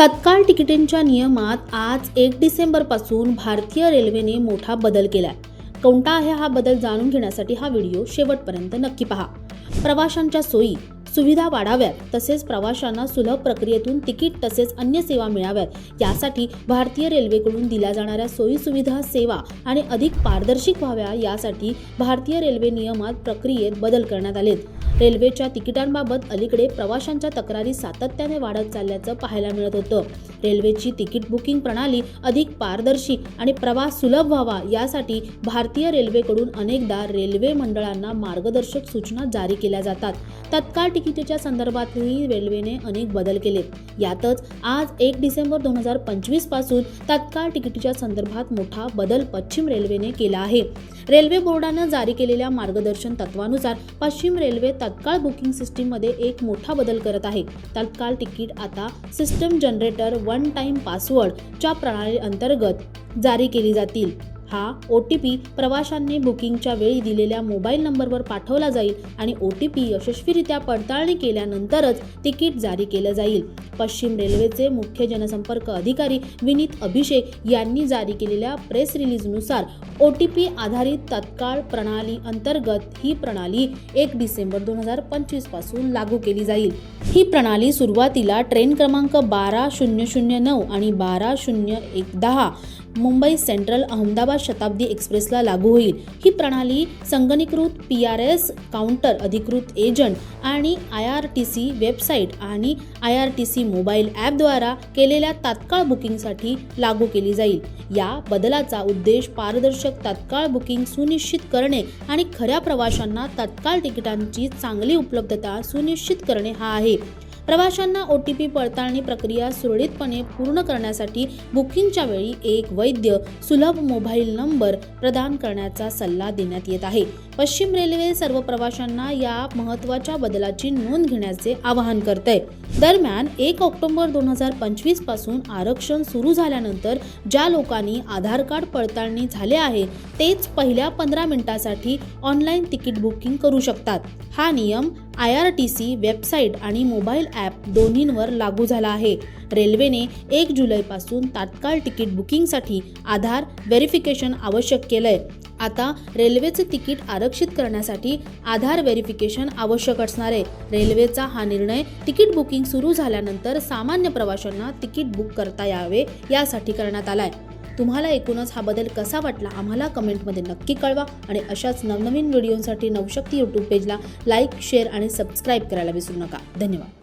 तत्काळ तिकिटांच्या नियमात आज 1 डिसेंबरपासून भारतीय रेल्वेने मोठा बदल केलाय. कोणता आहे हा बदल जाणून घेण्यासाठी हा व्हिडिओ शेवटपर्यंत नक्की पहा. प्रवाशांच्या सोयी सुविधा वाढाव्यात तसेच प्रवाशांना सुलभ प्रक्रियेतून तिकीट तसेच अन्य सेवा मिळाव्यात यासाठी भारतीय रेल्वेकडून दिल्या जाणाऱ्या सोयी सुविधा सेवा आणि अधिक पारदर्शक व्हाव्या यासाठी भारतीय रेल्वे नियमात प्रक्रियेत बदल करण्यात आलेत. रेल्वेच्या तिकिटांबाबत अलीकडे प्रवाशांच्या तक्रारी सातत्याने वाढत चालल्याचं पाहायला मिळत होतं. रेल्वेची तिकीट बुकिंग प्रणाली अधिक पारदर्शी आणि प्रवास सुलभ व्हावा यासाठी भारतीय रेल्वेकडून अनेकदा रेल्वे मंडळांना मार्गदर्शक सूचना जारी केल्या जातात. तत्काळ तिकिटाच्या संदर्भातही रेल्वेने अनेक बदल केले. यातच आज 1 डिसेंबर 2025 पासून तत्काळ तिकिटाच्या संदर्भात मोठा बदल पश्चिम रेल्वेने केला आहे. रेल्वे बोर्डानं जारी केलेल्या मार्गदर्शन तत्वानुसार पश्चिम रेल्वे तत्काळ बुकिंग सिस्टीममध्ये एक मोठा बदल करत आहे. तत्काळ तिकीट आता system generator one time password च्या प्रणाली अंतर्गत जारी केली जातील. हा OTP प्रवाशांनी बुकिंगच्या वेळी दिलेल्या मोबाईल नंबरवर पाठवला जाईल आणि OTP यशस्वीरित्या पडताळणी केल्यानंतरच तिकीट जारी केलं जाईल. पश्चिम रेल्वेचे मुख्य जनसंपर्क अधिकारी विनीत अभिषेक यांनी जारी केलेल्या प्रेस रिलीजनुसार OTP आधारित तत्काळ प्रणाली अंतर्गत ही प्रणाली 1 डिसेंबर 2025 पासून लागू केली जाईल. ही प्रणाली सुरुवातीला ट्रेन क्रमांक 12009 आणि 12010 मुंबई सेंट्रल अहमदाबाद शताब्दी एक्सप्रेसला लागू होईल. ही प्रणाली संगणकीकृत PRS काउंटर अधिकृत एजंट आणि IRTC वेबसाईट आणि IRTC मोबाईल ॲपद्वारा केलेल्या तात्काळ बुकिंगसाठी लागू केली जाईल. या बदलाचा उद्देश पारदर्शक तात्काळ बुकिंग सुनिश्चित करणे आणि खऱ्या प्रवाशांना तत्काळ तिकिटांची चांगली उपलब्धता सुनिश्चित करणे हा आहे. प्रवाशांना OTP पडताळणी प्रक्रिया सुरळीतपणे पूर्ण करण्यासाठी बुकिंगच्या वेळी एक वैध सुलभ मोबाईल नंबर प्रदान करण्याचा सल्ला देण्यात येत आहे. पश्चिम रेल्वे सर्व प्रवाशांना या महत्त्वाच्या बदलाची नोंद घेण्याचे आवाहन करते. दरम्यान 1 ऑक्टोबर 2025 पासून आरक्षण सुरू झाल्यानंतर ज्या लोकांनी आधार कार्ड पडताळणी झाले आहे तेच पहिल्या 15 मिनिटांसाठी ऑनलाईन तिकीट बुकिंग करू शकतात. हा नियम IRTC वेबसाईट आणि मोबाईल ॲप दोन्हींवर लागू झाला आहे. रेल्वेने 1 जुलैपासून तात्काळ तिकीट बुकिंगसाठी आधार व्हेरिफिकेशन आवश्यक केलंय. आता रेल्वेचे तिकीट आरक्षित करण्यासाठी आधार व्हेरिफिकेशन आवश्यक असणार आहे. रेल्वेचा हा निर्णय तिकीट बुकिंग सुरू झाल्यानंतर सामान्य प्रवाशांना तिकीट बुक करता यावे यासाठी करण्यात आलाय. तुम्हाला एकूणच हा बदल कसा वाटला आम्हाला कमेंटमध्ये नक्की कळवा आणि अशाच नवनवीन व्हिडिओसाठी नवशक्ती YouTube पेजला लाईक, शेअर आणि सबस्क्राईब करायला विसरू नका. धन्यवाद.